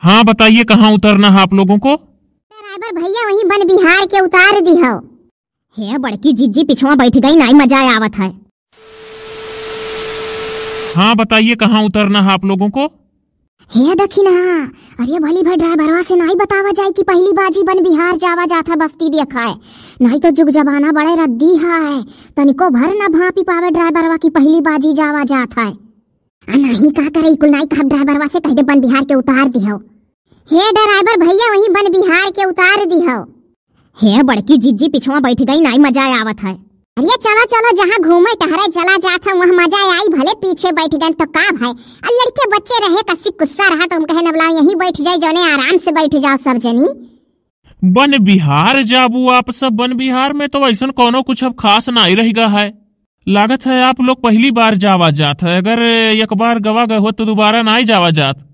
हाँ बताइए, कहाँ उतरना है आप लोगों को? ड्राइवर भैया वहीं बन बिहार के उतार दी हो। हे बड़की जिज्जी पिछवा बैठ गई, नहीं मजा आवत है। हाँ बताइए, कहाँ उतरना है आप लोगों को? हे देखी ना, अरे भली भाई ड्राइवरवा से नहीं बतावा जाए कि पहली बाजी बन बिहार जावा जाता बस्ती देखा है, नहीं तो जुग जमाना बड़े रद्दी है, तनिको भर न भापी पावे ड्राइवरवा की पहली बाजी जावा जाता है। नहीं का करे कुल नहीं कहा ड्राइवरवा से कह दे बन बिहार के उतार दी हो। हे ड्राइवर भैया वहीं बन बिहार के उतार दी हो। हे बड़की जिज्जी पिछवा बैठ गई, नहीं मजा आवत है। अरे चलो चलो, जहाँ घूमे टहरे चला जाता वहाँ मजा आई, भले पीछे बैठ गए तो का भाई। अब लड़के बच्चे रहे कसी गुस्सा रहा तो हम कहे न बुलाओ, यहीं बैठ जाए जौने आराम से बैठ जाओ सब जनी। बन बिहार जाबू आप सब? बन बिहार में तो ऐसा कोनो कुछ अब खास नहीं रहेगा है। लागत है आप लोग पहली बार जावा जात है, अगर एक बार गवा गए हो तो दोबारा नहीं जावा जात।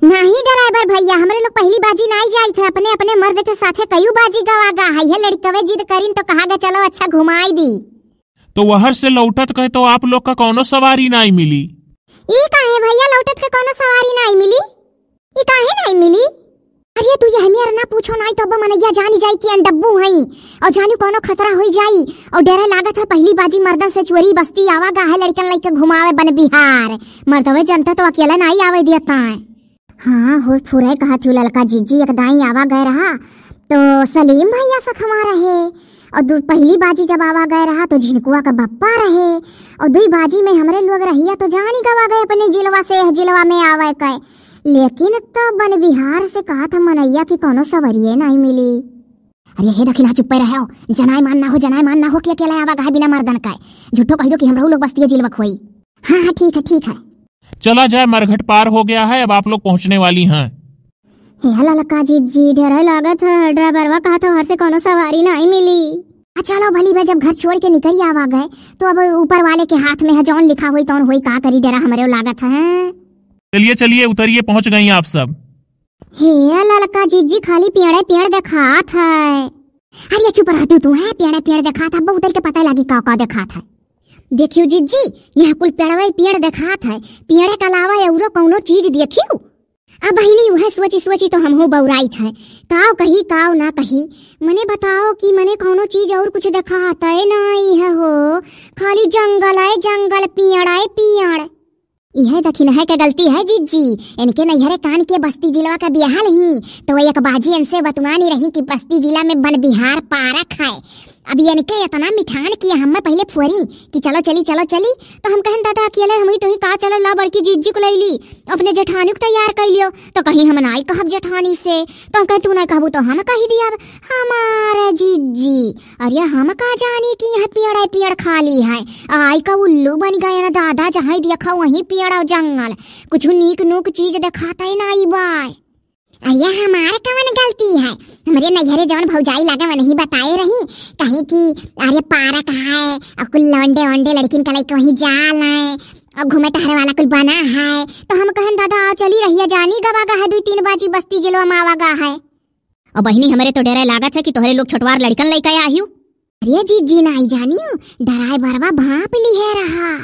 नहीं ड्राइवर भैया, हमारे लोग पहली बाजी नहीं जाई थे, अपने अपने मर्द के साथे कई बाजी गवा गा है। लड़कवे जिद करीन तो कहा चलो अच्छा घुमाई दी, तो वहर से लौटत कहे तो आप लोग का कोनो सवारी नहीं मिली। ई काहे भैया लौटत के कोनो सवारी नहीं मिली? ई काहे नहीं मिली? अरे तू ये हमें ना पूछो, नहीं तो अब मनैया जानी जाई कि अनडब्बू हई और जानी कोनो खतरा हो जाई और डरे लागत है पहली बाजी मर्दन से चोरी बस्ती आवा गा है, लड़कन लइके घुमावे बन बिहार। मर्दवे जनता तो अकेला नहीं आवे दियता है। हाँ हो फुरे कहा थी लड़का जीजी एक दाई आवा गए रहा तो सलीम भैया सखमा रहे, और पहली बाजी जब आवा गए रहा तो झिनकुआ का बप्पा रहे, और दुई बाजी में हमरे लोग रहिया तो जानी गवा गए अपने जिलवा से जिलवा में आवे कहे। लेकिन तो बन बिहार से कहा था मनैया की कोनो सवरिये नहीं मिली। अरे हे दखिना चुप रहो, जनाय मान ना हो, जनाय मान ना हो कि अकेला आवा गए बिना मर्दन का। झूठो कह दो कि हमरो लोग बस्ती जिलवा खोई। हाँ हाँ ठीक है ठीक है, चला जाए, मरघट पार हो गया है, अब आप लोग पहुंचने वाली हैं। ललका जी ढेर लागत है, ड्राइवरवा कहा था हर से कोनो सवारी नहीं मिली। चलो भली भाई, जब घर छोड़ के निकल आवा गए तो अब ऊपर वाले के हाथ में है, जौन लिखा हुई तौन हुई, का करी डरा हमारे लागत है। चलिए चलिए उतरिए, पहुंच गई आप सब। हे ललका जी खाली पेड़ पेड़ दिखात है। अरे चुप रह तू है, पेड़ पेड़ दिखात है, उतर के पता लगी का दिखात है। देखियो जीजी यहाँ कुल पेड़ दिखात है, पेड़ के अलावा औरो कौनो चीज देखियो। अब बहिनी वह सोची तो हम हो बौराइत है, काव कही काव ना कही। मने बताओ कि मने कौनो चीज और कुछ दिखात है नहीं है हो, खाली जंगल है जंगल, पेड़ है पेड़। यह दखिन है क्या गलती है जीजी, इनके नैहरे कान के बस्ती जिला का बिहाल ही तो वह एक बाजी इनसे बतवानी रही कि बस्ती जिला में बन बिहार पारक है। अब ये इनके इतना मिठान किया हम पहले फुरी कि चलो चली तो हम कहन दादा अकेले हम ही तो ही का चलो ला बड़की जीजी को लैली, अपने जेठानी को तैयार कर लियो। तो कहीं हम नाई कहब जेठानी से, तो हम कहे तू ना कहबू तो हम कही दिया हमारे जीजी। अरे हम का जानी कि यह पेड़ खाली है, आई का उल्लू बन गए ना दादा, जहाँ देखा वहीं पेड़ और जंगल, कुछ नीक नूक चीज दिखाता ही नहीं बाय। अया हमारे कवन गलती है, हमारे नैहरे जौन भौजाई लगा वो नहीं बताए रही कहीं कि अरे पार्क है और कुल लौंडे वोंडे लड़किन का लइके वहीं जाल है और घूमे टहरे वाला कुल बना है। तो हम कहन दादा चली रहिया, जानी गवागा है 2-3 बाजी बस्ती जिलो में आवागा है। और बहिनी हमारे तो डरे लागत है कि तोहरे लोग छोटवार लड़कन लइके आहियो। अरे जीजी नहीं जानियो, डराए बरवा भाप ली है रहा,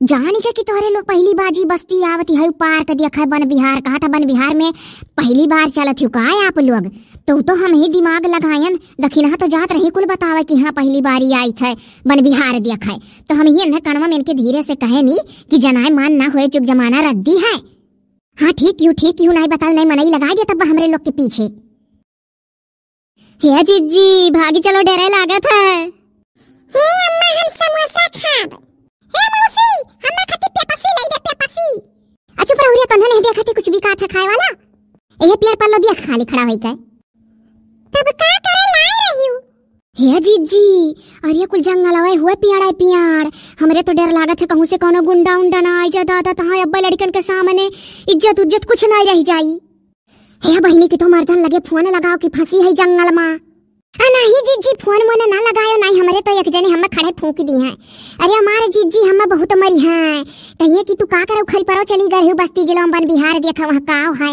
जानी के कि तोहरे लोग पहली बाजी बस्ती आवती है पार्क देखा बन बिहार। कहा था बन बिहार में पहली बार चलत हो का आप लोग, तो हम ही दिमाग लगायन दखिना तो जात रही कुल बतावे कि हाँ पहली बारी आई थे बन बिहार देखा। तो हम ही कनवा में इनके धीरे से कहे नी कि जनाए मान ना हुए, चुक जमाना रद्दी है। हाँ ठीक क्यों नहीं बताओ, नहीं मनई लगा दिया तब हमरे लोग के पीछे। हे जीजी भागी चलो, डरे लागत है। हे अम्मा हम समोसा खाब। हे मौसी हमरा खातिर पेपसी ले दे, पेपसी। अच्छा पर औरिया तंधन नहीं देखते कुछ भी का था खाए वाला, ये पेड़ पर लो दिया खाली खड़ा होई के तब का करे लाई रही हूं। हे जीजी अरे कुल जंगल आवे हुए पेड़, हमरे तो डर लागत है कहूं से कोनो गुंडा उंडा ना आई जा दादा, तहां अब्बा लड़कन के सामने इज्जत कुछ नहीं रह जाई। हे बहिनी की तो मर्दन लगे फोन लगाओ कि फंसी है जंगल में। नहीं जीजी फोन मोने ना लगायो, नहीं हमारे तो एक जने हम खड़े फूंक दी हैं। अरे हमारे जीजी हम बहुत मरी हैं, कहिए कि तू का करे उखल परो चली गई हो बस्ती जिला में बन बिहार देखा वहाँ काव है।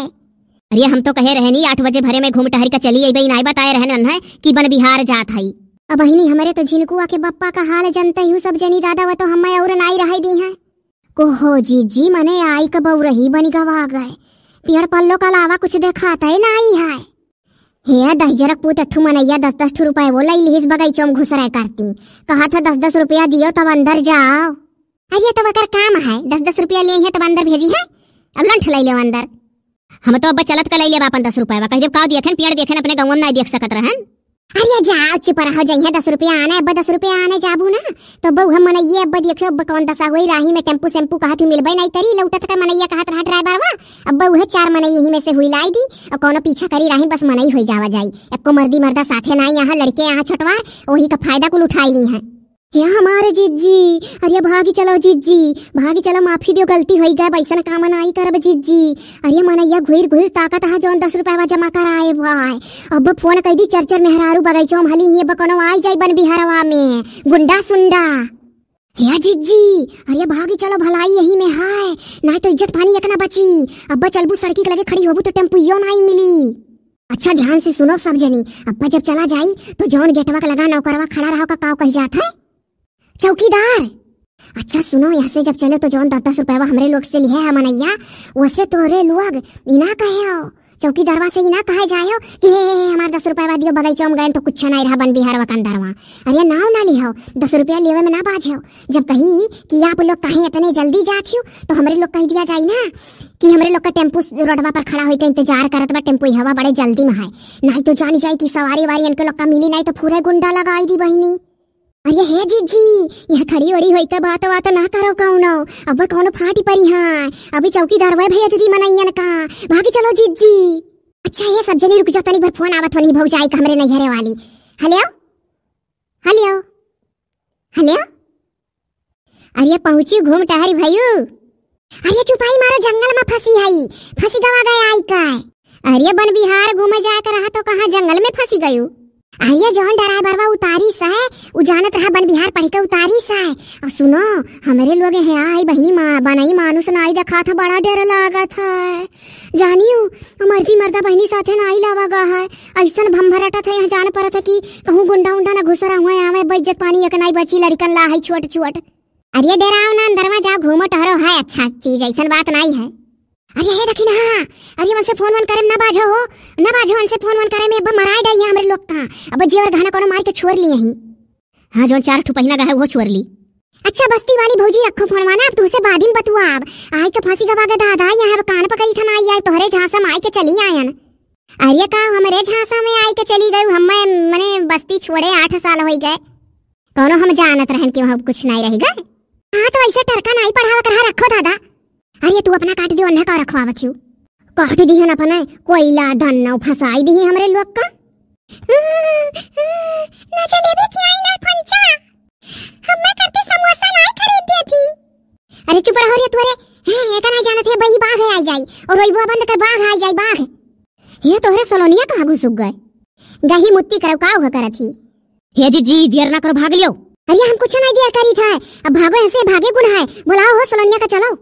अरे हम तो कहे रहनी 8 बजे भरे में घूम टहर का चली आई, नहीं बताए रहन है कि बन बिहार जात है। अब बहिनी हमारे तो झिनकुआ के बप्पा का हाल जानते ही सब जनी दादा वो तो हमें और नाई रह दी हैं। कोहो जीजी मने आई कब रही बनी गवा गए, पेड़ पल्लो का अलावा कुछ दिखाता ही नहीं है। हे दहजरक पूत अठू मनैया 10-10 रुपए वो लई लिहिस बगीचों में घुस रहे करती। कहा था 10-10 रुपया दियो तब अंदर जाओ। अरे तो वकर काम है 10-10 रुपया ले है तब अंदर भेजी है। अब लंठ ले ले अंदर। हम तो अब चलत का ले ले बापन 10 रुपया कह जब का देखें पेड़ देखें अपने गाँव में नहीं देख सकत रहन। अरे जाओ चुप रहो जइहे 10 रुपया आने अब 10 रुपया आने जाबू ना तो बहु हम मनैया अब देखियो अब कौन दशा हुई राही में टेम्पू सेम्पू कहत मिलबे नहीं करी लौटत का मनैया कहत रहा ड्राइवरवा अब बहु 4 मनई यही में से हुई लाई दी और कोनो पीछा करी राही बस मनई होई जावा जाई। एको मर्दी मर्दा साथे ना यहाँ लड़के यहाँ छटवा वही का फायदा कुल उठाई ली है। ये हमारे जीजी अरे भागी चलो जीजी भागी चलो माफी दियो गलती होई गए बैसन काम नहीं करब जीजी। अरे मनैया घुर घुर ताकत है जौन 10 रुपया जमा कराए भाई अब फोन कह दी चरचर मेहरारू बगैचो हली ये बकनो आई जाई बन बिहारवा में गुंडा सुंडा। हे जीजी अरे भागी चलो भलाई यही में है ना तो इज्जत पानी एक ना बची। अब चलबू सड़की के लगे खड़ी होबू तो टेम्पू यो नहीं मिली। अच्छा ध्यान से सुनो सब जनी अब्बा जब चला जाई तो जौन गेटवा का लगा नौकरवा खड़ा रहो का काव कह जात है चौकीदार। अच्छा सुनो यहाँ से जब चले तो जौन 10-10 रुपया हमरे लोग से लिए है मनैया वैसे तोरे लोग इना कहे हो चौकीदारवा से इना कहे जायो कि हमारे 10 रुपया दियो बगैचो में गए तो कुछ नहीं रहा बन बिहारवा के अंदरवा। अरे नाव ना लिहो 10 रुपया लेवे में ना बाझो। जब कही कि आप लोग कहीं इतने जल्दी जात हो तो हमरे लोग कह दिया जाए ना कि हमरे लोग का टेम्पू रोडवा पर खड़ा होकर इंतजार करत बा टेम्पू हवा बड़े जल्दी में है नहीं तो जानी जाए कि सवारी वारी इनके लोग का मिली नहीं तो पूरे गुंडा लगाई दी बहनी। अरे हे जीजी यह खड़ी वड़ी होई का बात ना करो कौनो अब कौनो फाटी परी है अभी चौकीदार वे भैया जी मनैयन का भागी चलो जीजी। अच्छा ये सब जनी रुक जाओ तनी भर फोन आवत होनी भौजाई हमरे नैहरे वाली। हेलो हेलो हेलो अरे पहुंची घूम टहरी भैयू। अरे चुपाई मारो जंगल में फंसी गवा गए आई का। अरे बन बिहार घूमे जाए कर रहा तो कहाँ जंगल में फंसी गयू। अरे जौन ड्राइवरवा उतारी सा है उ जानत रहा बन बिहार पढ़ के उतारी सा है। और सुनो हमारे लोग है आई बहनी बनाई मानुस नाई देखा था बड़ा डर लागत है जानियो मर्दी मर्दा बहनी साथे नाई लावा है ऐसन भम्भरटा था यहाँ जान पड़ा था कि कहूँ गुंडा उंडा ना घुसरा हुआ आवे बेइज्जत पानी एक नाई बची लड़कन ला है छोट छोट। अरे डराव ना अंदरवा जाओ घूमो टहरो है अच्छा चीज ऐसन बात नहीं है। अरे हे देखी ना अरे उनसे फोन वन करे ना बाजो उनसे फोन वन करे में अब मराई डई हमरे लोग का अब जेवर घाना कोनो मार के छोड़ लिए ही। हां जो 4 ठु पहिना गए वो छोड़ ली। अच्छा बस्ती वाली भौजी रखो फोन वाना अब तुसे बादिन बतुआ अब आई के फांसी गवा के दादा यहां कान पकड़ी था ना आई तोहरे झांसा में आई के चली आयन। अरे का हमरे झांसा में आई के चली गई हम मने बस्ती छोड़े 8 साल हो गए कोनो हम जानत रहन कि वहां कुछ नहीं रह गए। हां तो ऐसे टरका नहीं पढ़ावा कर रखो दादा। अरे तू अपना काट दियो अन्ना का रखवावत हूँ काट दी है ना अपना कोयला धन्ना फसाई दी हमरे लोग का ना जलेबी खियाई ना पंचा हमें करके समोसा नहीं खरीदती थी। अरे चुप रहो रे तोरे एक ना जानत है भाई बाघ आ जाई और रोइबो बंद कर बाघ आ जाई बाघ ये तोहरे सलोनिया कहां घुस गए गही मुत्ती करो का हो करत ही। हे जी देर ना करो भाग लियो। अरे हम कुछ नहीं देर करी था अब भागो ऐसे भागे गुण है बुलाओ हो सलोनिया का चलो।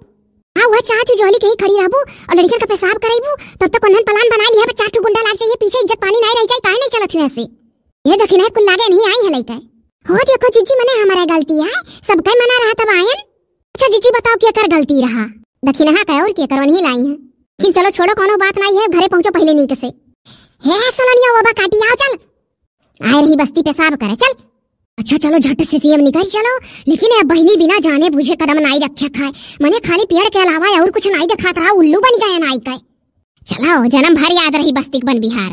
हाँ वह चाहती जोली कहीं खड़ी रहबू और लड़कियों का पेशाब करेबू तब तक कन्हन प्लान बना लिया 4 ठो गुंडा लाग जाइए पीछे इज्जत पानी नहीं रह जाए काहे नहीं चलत ऐसे। ये दखिना कुल लागे नहीं आई है लइका हो देखो जीजी मने हमारा गलती है सबके मना रहा तब आयन। अच्छा जीजी बताओ क्या कर गलती रहा दखिना हा कह और क्या करवन ही लाई है लेकिन चलो छोड़ो कोनो बात नहीं है घरे पहुंचो पहले नहीं कसे। हे सलोनिया वो बा काटी आओ चल आए रही बस्ती पेशाब करे चल। अच्छा चलो झट से सीएम निकल चलो लेकिन अब बहनी बिना जाने बुझे कदम नहीं रखे खाए मने खाली पेड़ के अलावा और कुछ नहीं दिखाता रहा उल्लू बन गए नाई का। चलो जन्म भर याद रही बस्ती बन बिहार।